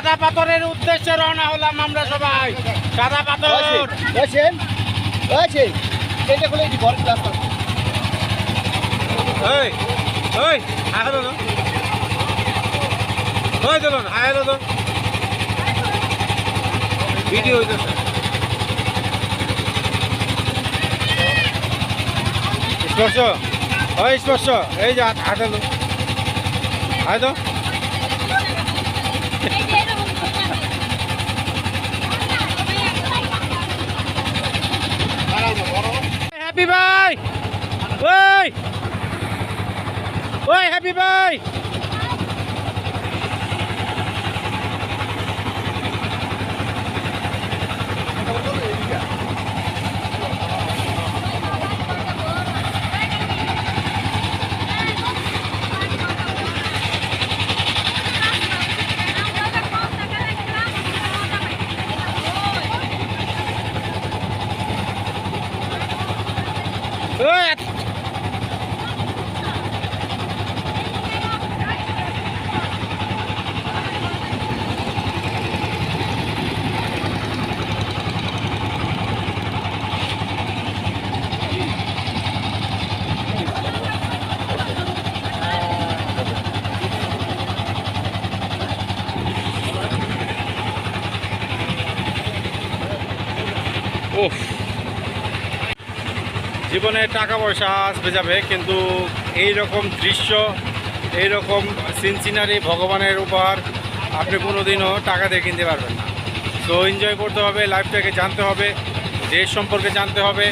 সাদা পাথরের উদ্দেশ্যে রওনা হলাম আমরা সবাই। সাদা পাথর ভিডিও হইতেছে। স্পর্শ ওই স্পর্শ এই যে হাঁটালো আয় তো হ্যাপি ভাই ওই ওই হ্যাপি ভাই জীবনে টাকা পয়সা আসবে যাবে, কিন্তু এই রকম দৃশ্য, এই রকম সিনসিনারি ভগবানের উপহার আপনি কোনোদিনও টাকা দিয়ে কিনতে পারবেন না। তো এনজয় করতে হবে, লাইফটাকে জানতে হবে, দেশ সম্পর্কে জানতে হবে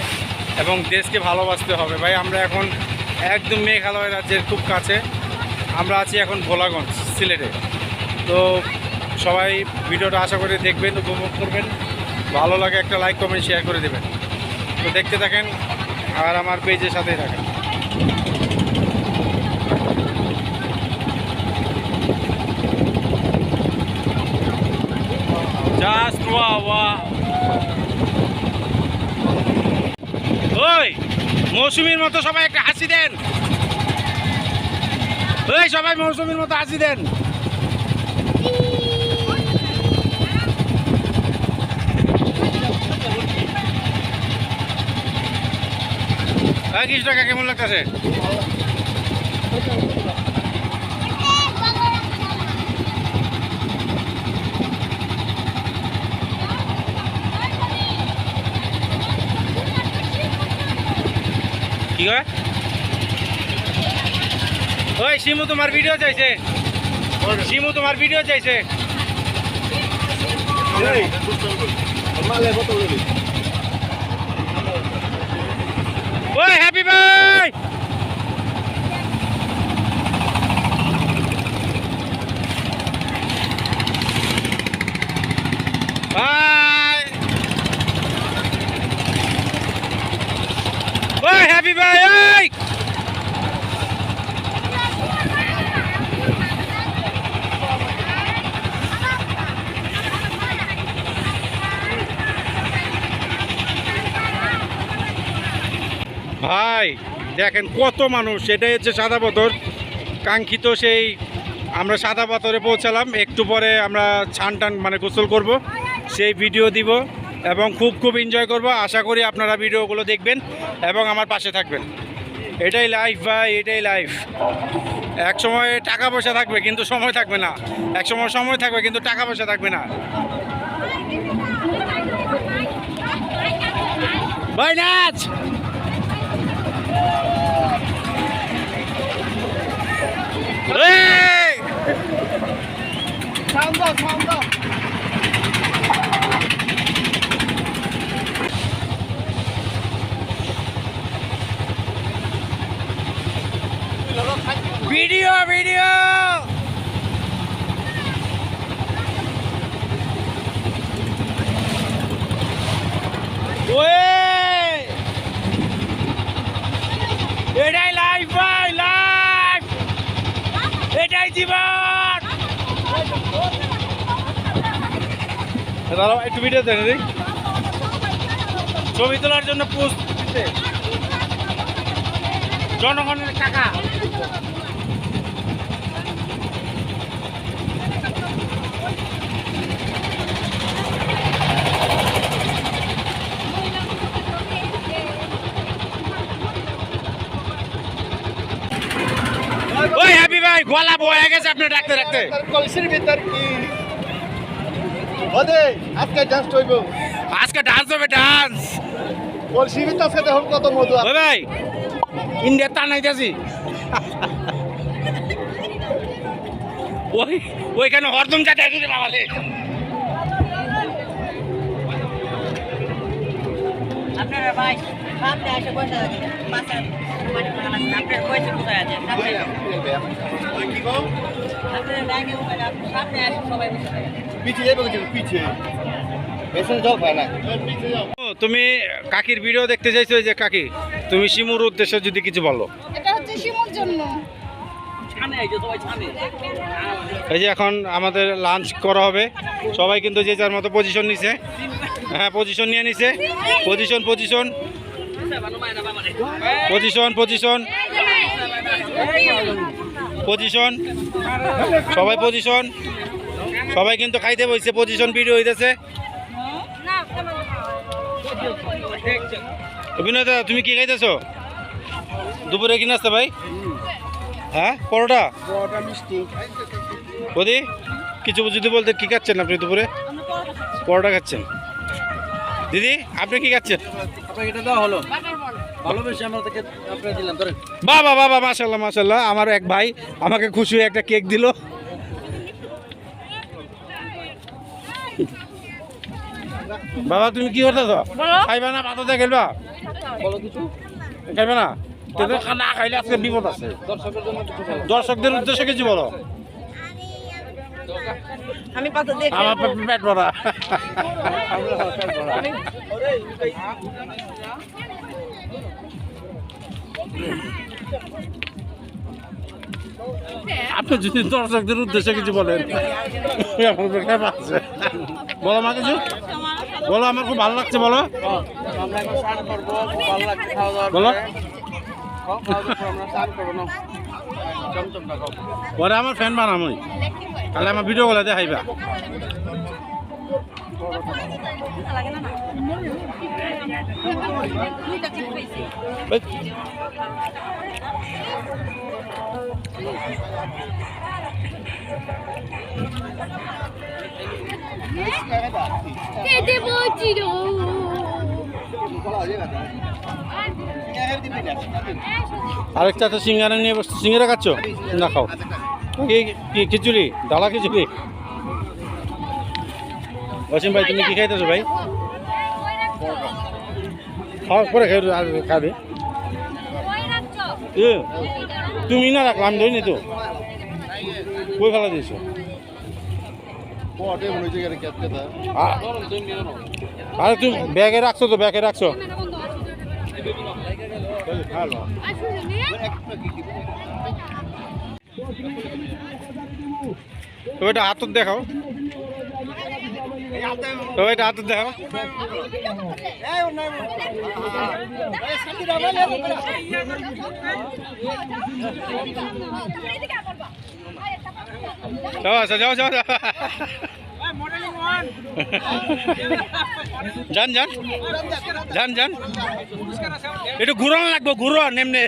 এবং দেশকে ভালোবাসতে হবে। ভাই আমরা এখন একদম মেঘালয় রাজ্যের খুব কাছে, আমরা আছি এখন ভোলাগঞ্জ সিলেটে। তো সবাই ভিডিওটা আশা করে দেখবেন, উপভোগ করবেন, ভালো লাগে একটা লাইক কমেন্ট শেয়ার করে দেবেন। তো দেখতে থাকেন আর আমার পেজের সাথেই থাকেন। জাস্ট ওই মৌসুমীর মতো সবাই একটা হাসি দেন, ওই সবাই মৌসুমীর মতো হাসি দেন। টাকা কেমন লাগতেছে? কি হয় ওই শিমু তোমার ভিডিও চাইছে, শিমু তোমার ভিডিও চাইছে। ওই হ্যাপি ভাই ভাই ওই হ্যাপি ভাই ওই ভাই দেখেন কত মানুষ। এটাই হচ্ছে সাদা পাথর, কাঙ্ক্ষিত সেই আমরা সাদা পাথরে পৌঁছালাম। একটু পরে আমরা ছান টান মানে গোসল করব, সেই ভিডিও দিব এবং খুব এনজয় করব। আশা করি আপনারা ভিডিওগুলো দেখবেন এবং আমার পাশে থাকবেন। এটাই লাইফ ভাই, এটাই লাইফ। এক সময় টাকা পয়সা থাকবে কিন্তু সময় থাকবে না, এক সময় সময় থাকবে কিন্তু টাকা পয়সা থাকবে না। ভাই নাচ ভিডিও ভিডিও এটাই লাইফ ভাই, লাইফ এটাই জীবন। দাঁড়াও একটু ভিডিও দেন, ছবি তোলার জন্য পোস্ট দিতে জনগণের টাকা। বয়ে গেছে আপনি ডাকতে ডাকতে। কলসির ভিতর কি ওদে আজকে ডান্স হইব, আজকে ডান্স হবে, ডান্স। কলসির ভিতর আছে দেখুন কত মধু। ওই ভাই ইন্ডিয়া তা নাইতেছি ওইখানে হরদম যাতে আসলে বাবালে। আপনারা ভাই সামনে এসে বসে আছেন, পাশে মানে আপনার পয়সা কোথায় আছে? কি গো আপনারা ডাইনে উপরে সামনে এসে সবাই বসে থাকে। পিছিয়ে যাবে কিন্তু পিছিয়ে পেছনে যাও ভাই না পিছিয়ে যাও। তুমি কাকির ভিডিও দেখতে চাইছো, যে কাকি তুমি শিমুর উদ্দেশ্যে যদি কিছু বলো। এটা হচ্ছে শিমুর জন্য। এই যে এখন আমাদের লাঞ্চ করা হবে, সবাই কিন্তু যে যার মতো পজিশন নিছে। হ্যাঁ পজিশন নিয়ে নিছে, position position position position position, সবাই পজিশন, সবাই কিন্তু খাইতে বসছে, পজিশন ভিডিও হইতেছে। অভিনয় দা তুমি কি খাইতেছো দুপুরে? কি নাস্তা ভাই? হ্যাঁ পরোটা মিষ্টি বদি কিছু যদি বলতে কি খাচ্ছেন আপনি দুপুরে? পরোটা খাচ্ছেন। দিদি আপনি কি খাচ্ছেন? আপনাকে এটা দেওয়া হলো, ভালোবেসে আমরা থেকে আপনাকে দিলাম। ধরেন বাবা বাবা মাশাল্লাহ মাশাল্লাহ, আমার এক ভাই আমাকে খুশি হয়ে একটা কেক দিল। বাবা তুমি কি করতেছো? খাইবা না ভাততে খেলবা? বলো কিছু খাইবে না? তোদের খানা খাইলে আজকে বিপদ আছে। দর্শকের জন্য কিছু বলো। দর্শকদের উদ্দেশ্যে কিছু বলো। আমি পাতা দেখে আমার পেট ভরা। আপনি যদি দর্শকদের উদ্দেশ্যে কিছু বলেন। আমার পেট খারাপ আছে। বলো মা কিছু বলো, আমার খুব ভালো লাগছে বলো। আমরা এখন স্নান করবো, ভালো লাগছে খাওয়া দাওয়া বলো আমরা স্নান করবো না চমচমটা খাবো। পরে আমার ফ্যান বানামই, তাহলে আমার ভিডিও গুলো দেখাইবা। ওই, খেতে বলছিল। আরেকটা তো সিঙ্গারা নিয়ে বসছো, সিঙ্গারা খাচ্ছ না? খাও। কি কি খিচুড়ি, ডালা খিচুড়ি? অসীম ভাই তুমি কি খাইতেছো ভাই? খাওয়া পরে খাবে। এ, তুমি না রাখো, আমি ধরিনি তো। কই ফেলা দিয়েছো? আরে তুমি ব্যাগে রাখছো তো, ব্যাগে রাখছো। তো এটা হাতত দেখাও, তো এটা হাতত দেখাও। যাও আচ্ছা যাও যাও যাও। যান যান যান যান, একটু ঘুরানো লাগবে, ঘুরো নেমনে।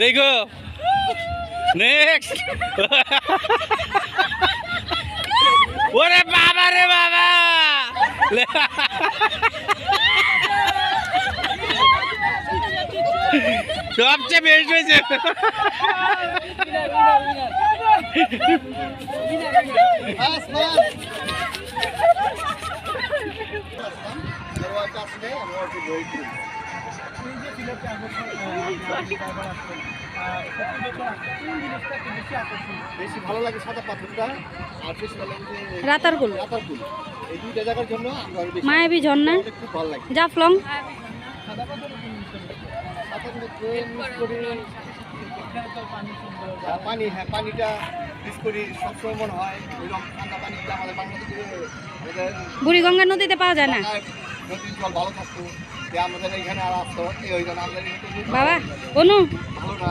দেখো নেক্সট। ওরে বাবা রে বাবা, সবচেয়ে বেস্ট হয়েছে। বেশি ভালো লাগে সাদা পাথরটা, আর বেশি ভালো লাগে রাতারগুল, রাতারগুল। এই দুইটা জায়গার জন্য আমার বেশি মায়াবী ঝর্ণা, খুব ভালো লাগে। জাফলং। পানি, হ্যাঁ পানিটা মিস করি সবসময় মনে হয় ওইরকম ঠান্ডা পানিটা আমাদের বাংলাদেশে বুড়িগঙ্গা নদীতে পাওয়া যায় না নদীর জল ভালো থাকতো, যে আমাদের এখানে আর আসতো ওই জন্য আমাদের বাবা। অনু ভালো না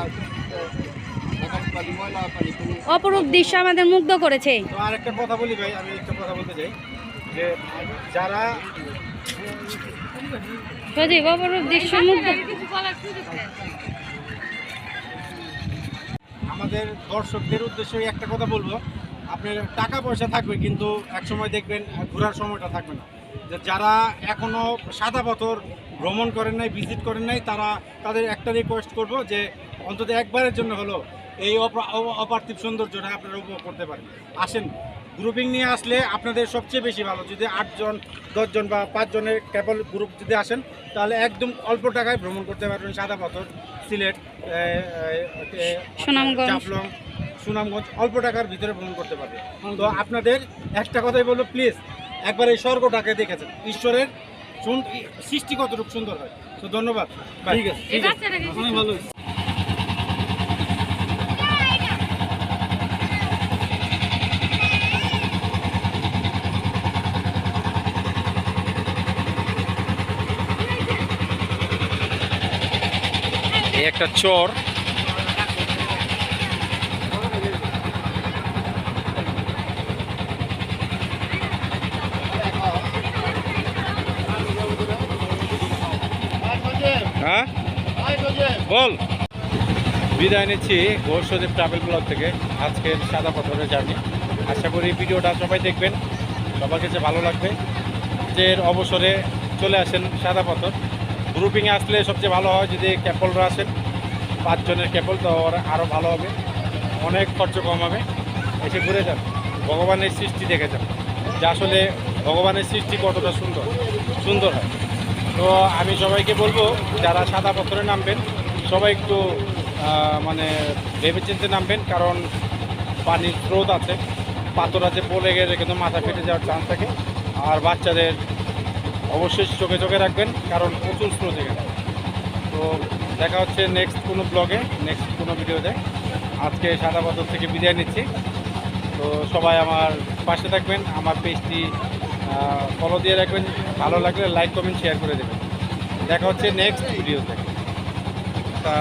পানি, ময়লা পানি। অপরূপ দৃশ্য আমাদের মুগ্ধ করেছে। তো আর একটা কথা বলি ভাই, আমি একটা কথা বলতে চাই যে যারা সজীব অপরূপ দৃশ্য মুগ্ধ। আমাদের দর্শকদের উদ্দেশ্যে একটা কথা বলবো, আপনার টাকা পয়সা থাকবে কিন্তু একসময় দেখবেন ঘোরার সময়টা থাকবে না। যে যারা এখনও সাদা পাথর ভ্রমণ করেন নাই, ভিজিট করেন নাই, তাদের একটা রিকোয়েস্ট করব যে অন্তত একবারের জন্য হলো এই অপার্থিব সৌন্দর্যটা আপনারা উপভোগ করতে পারেন। আসেন, গ্রুপিং নিয়ে আসলে আপনাদের সবচেয়ে বেশি ভালো। যদি 8 জন 10 জন বা 5 জনের কেবল গ্রুপ যদি আসেন তাহলে একদম অল্প টাকায় ভ্রমণ করতে পারবেন সাদা পাথর, সিলেট, সুনামগঞ্জ। জাফলং, সুনামগঞ্জ অল্প টাকার ভিতরে ভ্রমণ করতে পারবে। তো আপনাদের একটা কথাই বলবো, প্লিজ একবার এই স্বর্গটাকে দেখেছেন, ঈশ্বরের সৃষ্টি কতটুকু সুন্দর হয়। তো ধন্যবাদ। ঠিক আছে, অনেক ভালো হয়েছে। এই একটা চর, হ্যাঁ বল। বিদায় নিচ্ছি ঘোষদেব ট্রাভেল ব্লগ থেকে আজকের সাদা পাথরের জার্নি। আশা করি ভিডিওটা সবাই দেখবেন, সবার কাছে ভালো লাগবে। যে অবসরে চলে আসেন সাদা পাথর, গ্রুপিংয়ে আসলে সবচেয়ে ভালো হয়। যদি ক্যাপলরা আসেন 5 জনের ক্যাপল, তো আরও ভালো হবে, অনেক খরচ কম হবে। এসে ঘুরে যান, ভগবানের সৃষ্টি দেখে যান যে আসলে ভগবানের সৃষ্টি কতটা সুন্দর হয়। তো আমি সবাইকে বলবো যারা সাদা পাথরে নামবেন সবাই একটু মানে ভেবেচিন্তে নামবেন, কারণ পানির স্রোত আছে, পাথর আছে, পড়ে গেলে কিন্তু মাথা ফেটে যাওয়ার চান্স থাকে। আর বাচ্চাদের অবশ্যই চোখে চোখে রাখবেন, কারণ প্রচুর স্রোত এখানে। তো দেখা হচ্ছে নেক্সট কোনো ব্লগে, নেক্সট কোনো ভিডিওতে। আজকে সাদা পাথর থেকে বিদায় নিচ্ছি। তো সবাই আমার পাশে থাকবেন, আমার পেজটি ফলো দিয়ে রাখবেন, ভালো লাগলে লাইক কমেন্ট শেয়ার করে দেবেন। দেখা হচ্ছে নেক্সট ভিডিওতে। তা